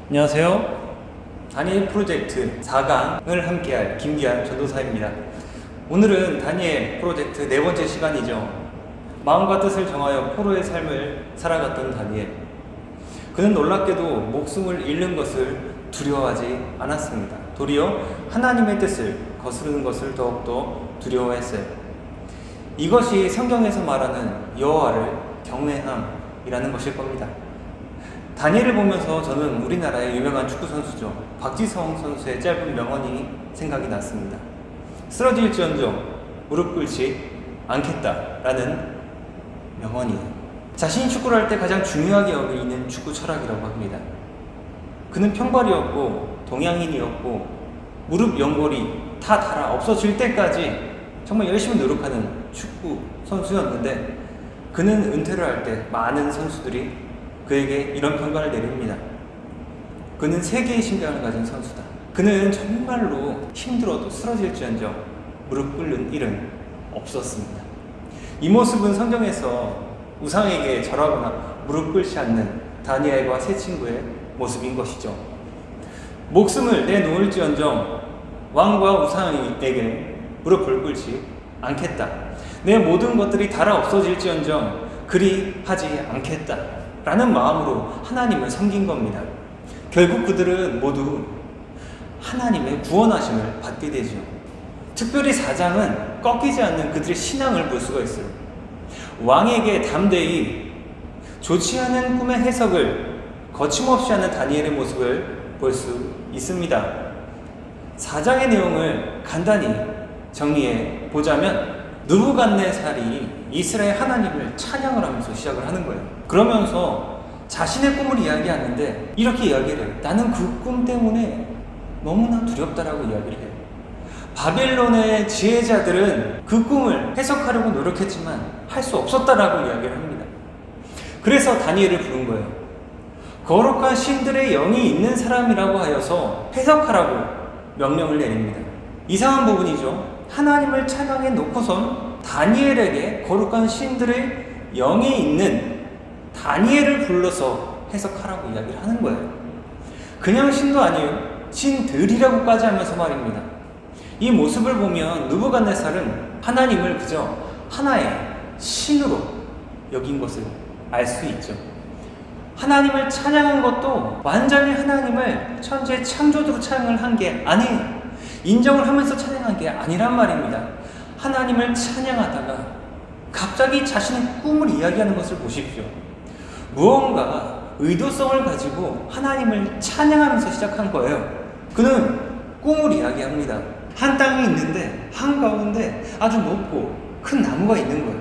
안녕하세요. 다니엘 프로젝트 4강을 함께할 김기한 전도사입니다. 오늘은 다니엘 프로젝트 네 번째 시간이죠. 마음과 뜻을 정하여 포로의 삶을 살아갔던 다니엘. 그는 놀랍게도 목숨을 잃는 것을 두려워하지 않았습니다. 도리어 하나님의 뜻을 거스르는 것을 더욱더 두려워했어요. 이것이 성경에서 말하는 여호와를 경외함이라는 것일 겁니다. 다니엘을 보면서 저는 우리나라의 유명한 축구 선수죠. 박지성 선수의 짧은 명언이 생각이 났습니다. 쓰러질지언정 무릎 꿇지 않겠다라는 명언이에요. 자신이 축구를 할 때 가장 중요하게 여기는 축구 철학이라고 합니다. 그는 평발이었고 동양인이었고 무릎 연골이 다 닳아 없어질 때까지 정말 열심히 노력하는 축구 선수였는데, 그는 은퇴를 할 때 많은 선수들이 그에게 이런 평가를 내립니다. 그는 세계의 심장을 가진 선수다. 그는 정말로 힘들어도 쓰러질지언정 무릎 꿇는 일은 없었습니다. 이 모습은 성경에서 우상에게 절하거나 무릎 꿇지 않는 다니엘과 세 친구의 모습인 것이죠. 목숨을 내놓을지언정 왕과 우상에게 무릎을 꿇지 않겠다. 내 모든 것들이 닳아 없어질지언정 그리 하지 않겠다 라는 마음으로 하나님을 섬긴 겁니다. 결국 그들은 모두 하나님의 구원하심을 받게 되죠. 특별히 4장은 꺾이지 않는 그들의 신앙을 볼 수가 있어요. 왕에게 담대히 좋지 않은 꿈의 해석을 거침없이 하는 다니엘의 모습을 볼 수 있습니다. 4장의 내용을 간단히 정리해 보자면, 느부갓네살이 이스라엘 하나님을 찬양을 하면서 시작을 하는 거예요. 그러면서 자신의 꿈을 이야기하는데 이렇게 이야기를 해요. 나는 그 꿈 때문에 너무나 두렵다라고 이야기를 해요. 바벨론의 지혜자들은 그 꿈을 해석하려고 노력했지만 할 수 없었다라고 이야기를 합니다. 그래서 다니엘을 부른 거예요. 거룩한 신들의 영이 있는 사람이라고 하여서 해석하라고 명령을 내립니다. 이상한 부분이죠. 하나님을 찬양해 놓고선 다니엘에게 거룩한 신들의 영이 있는 다니엘을 불러서 해석하라고 이야기를 하는 거예요. 그냥 신도 아니에요. 신들이라고까지 하면서 말입니다. 이 모습을 보면 느부갓네살은 하나님을 그저 하나의 신으로 여긴 것을 알 수 있죠. 하나님을 찬양한 것도 완전히 하나님을 천재 창조주로 찬양을 한 게 아니에요. 인정을 하면서 찬양한 게 아니란 말입니다. 하나님을 찬양하다가 갑자기 자신의 꿈을 이야기하는 것을 보십시오. 무언가 의도성을 가지고 하나님을 찬양하면서 시작한 거예요. 그는 꿈을 이야기합니다. 한 땅이 있는데 한가운데 아주 높고 큰 나무가 있는 거예요.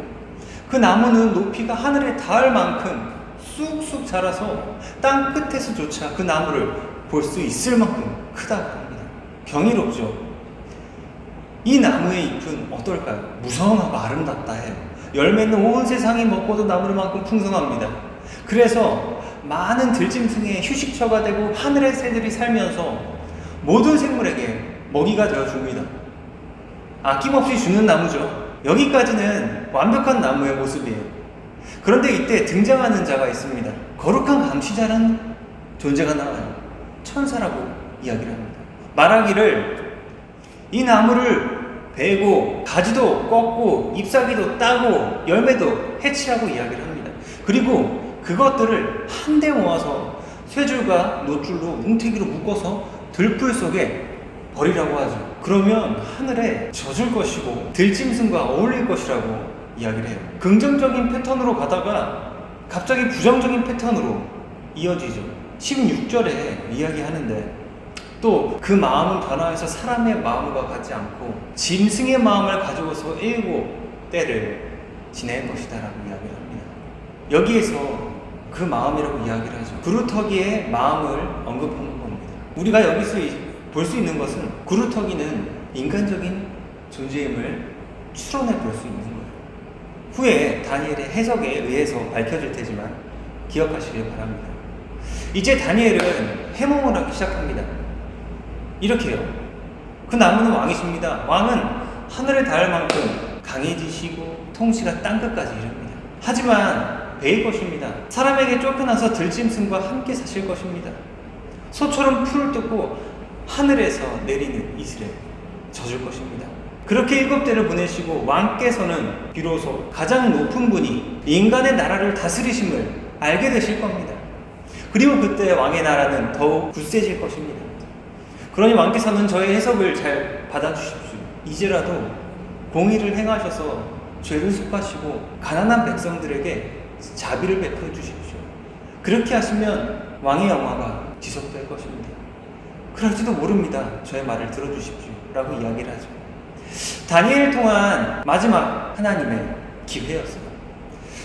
그 나무는 높이가 하늘에 닿을 만큼 쑥쑥 자라서 땅 끝에서조차 그 나무를 볼 수 있을 만큼 크다고 합니다. 경이롭죠. 이 나무의 잎은 어떨까요? 무성하고 아름답다 해요. 열매는 온 세상이 먹고도 남을 만큼 풍성합니다. 그래서 많은 들짐승의 휴식처가 되고 하늘의 새들이 살면서 모든 생물에게 먹이가 되어줍니다. 아낌없이 주는 나무죠. 여기까지는 완벽한 나무의 모습이에요. 그런데 이때 등장하는 자가 있습니다. 거룩한 감시자라는 존재가 나와요. 천사라고 이야기를 합니다. 말하기를 이 나무를 베고 가지도 꺾고 잎사귀도 따고 열매도 해치라고 이야기를 합니다. 그리고 그것들을 한데 모아서 쇠줄과 놋줄로 뭉태기로 묶어서 들풀 속에 버리라고 하죠. 그러면 하늘에 젖을 것이고 들짐승과 어울릴 것이라고 이야기를 해요. 긍정적인 패턴으로 가다가 갑자기 부정적인 패턴으로 이어지죠. 16절에 이야기하는데 또 그 마음은 변화해서 사람의 마음과 같지 않고 짐승의 마음을 가지고서 7때를 지낼 것이다 라고 이야기를 합니다. 여기에서 그 마음이라고 이야기를 하죠. 구루터기의 마음을 언급하는 겁니다. 우리가 여기서 볼 수 있는 것은 구루터기는 인간적인 존재임을 추론해 볼 수 있는 거예요. 후에 다니엘의 해석에 의해서 밝혀질 테지만 기억하시길 바랍니다. 이제 다니엘은 해몽을 하기 시작합니다. 이렇게 해요. 그 나무는 왕이십니다. 왕은 하늘에 닿을 만큼 강해지시고 통치가 땅끝까지 이릅니다. 하지만 배일 것입니다. 사람에게 쫓겨나서 들짐승과 함께 사실 것입니다. 소처럼 풀을 뜯고 하늘에서 내리는 이스라엘 젖을 것입니다. 그렇게 7대를 보내시고 왕께서는 비로소 가장 높은 분이 인간의 나라를 다스리심을 알게 되실 겁니다. 그리고 그때 왕의 나라는 더욱 굳세질 것입니다. 그러니 왕께서는 저의 해석을 잘 받아주십시오. 이제라도 공의를 행하셔서 죄를 속하시고 가난한 백성들에게 자비를 베풀어 주십시오. 그렇게 하시면 왕의 영화가 지속될 것입니다. 그럴지도 모릅니다. 저의 말을 들어주십시오 라고 이야기를 하죠. 다니엘을 통한 마지막 하나님의 기회였어요.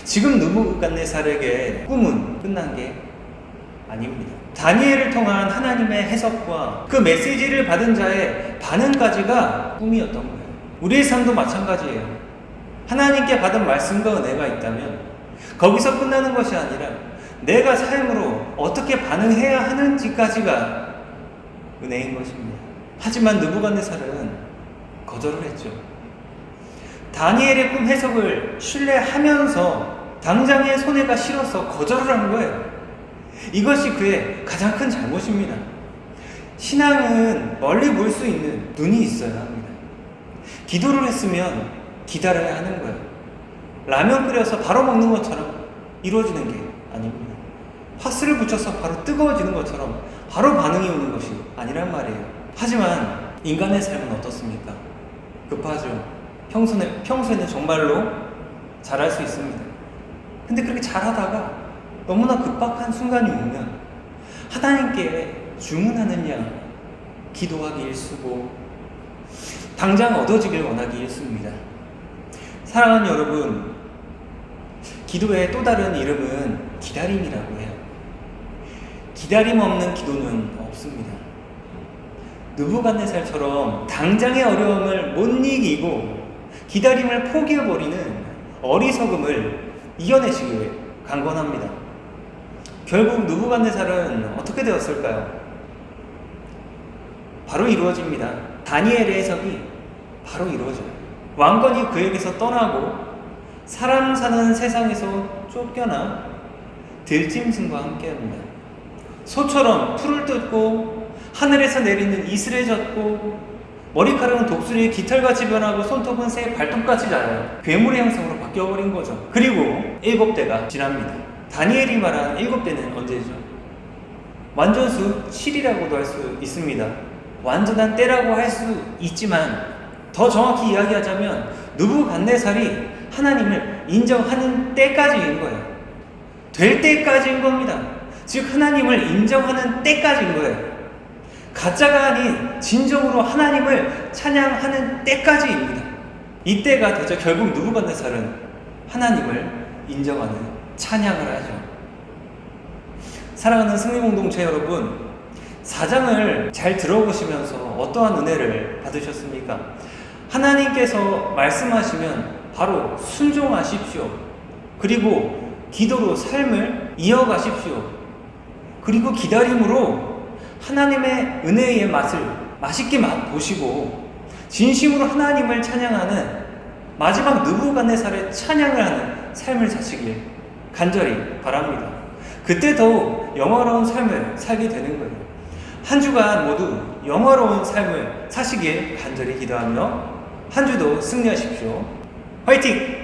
지금 느부갓네살에게 꿈은 끝난 게 아닙니다. 다니엘을 통한 하나님의 해석과 그 메시지를 받은 자의 반응까지가 꿈이었던 거예요. 우리의 삶도 마찬가지예요. 하나님께 받은 말씀과 은혜가 있다면 거기서 끝나는 것이 아니라 내가 삶으로 어떻게 반응해야 하는지까지가 은혜인 것입니다. 하지만 느부갓네살은 거절을 했죠. 다니엘의 꿈 해석을 신뢰하면서 당장의 손해가 싫어서 거절을 한 거예요. 이것이 그의 가장 큰 잘못입니다. 신앙은 멀리 볼 수 있는 눈이 있어야 합니다. 기도를 했으면 기다려야 하는 거예요. 라면 끓여서 바로 먹는 것처럼 이루어지는 게 아닙니다. 파스를 붙여서 바로 뜨거워지는 것처럼 바로 반응이 오는 것이 아니란 말이에요. 하지만 인간의 삶은 어떻습니까? 급하죠. 평소에는 정말로 잘할 수 있습니다. 근데 그렇게 잘하다가 너무나 급박한 순간이 오면 하나님께 주문하는 양 기도하기 일쑤고 당장 얻어지길 원하기 일쑤입니다. 사랑하는 여러분, 기도의 또 다른 이름은 기다림이라고 해요. 기다림 없는 기도는 없습니다. 느부갓네살처럼 당장의 어려움을 못 이기고 기다림을 포기해버리는 어리석음을 이겨내시길 강권합니다. 결국 느부갓네살은 어떻게 되었을까요? 바로 이루어집니다. 다니엘의 해석이 바로 이루어져요. 왕건이 그에게서 떠나고 사람 사는 세상에서 쫓겨나 들짐승과 함께합니다. 소처럼 풀을 뜯고 하늘에서 내리는 이슬에 젖고 머리카락은 독수리의 깃털같이 변하고 손톱은 새의 발톱같이 자라요. 괴물의 형상으로 바뀌어버린 거죠. 그리고 7대가 지납니다. 다니엘이 말한 7대는 언제죠? 완전수 7이라고도 할 수 있습니다. 완전한 때라고 할 수 있지만 더 정확히 이야기하자면 느부갓네살이 하나님을 인정하는 때까지인 거예요. 될 때까지인 겁니다. 즉 하나님을 인정하는 때까지인 거예요. 가짜가 아닌 진정으로 하나님을 찬양하는 때까지입니다. 이때가 되죠. 결국 느부갓네살은 하나님을 인정하는 찬양을 하죠. 사랑하는 승리공동체 여러분, 4장을 잘 들어보시면서 어떠한 은혜를 받으셨습니까? 하나님께서 말씀하시면 바로 순종하십시오. 그리고 기도로 삶을 이어가십시오. 그리고 기다림으로 하나님의 은혜의 맛을 맛있게 맛보시고 진심으로 하나님을 찬양하는 마지막 느부갓네살의 찬양을 하는 삶을 사시길 간절히 바랍니다. 그때 더욱 영화로운 삶을 살게 되는 거예요. 한 주간 모두 영화로운 삶을 사시길 간절히 기도하며 한 주도 승리하십시오. 화이팅!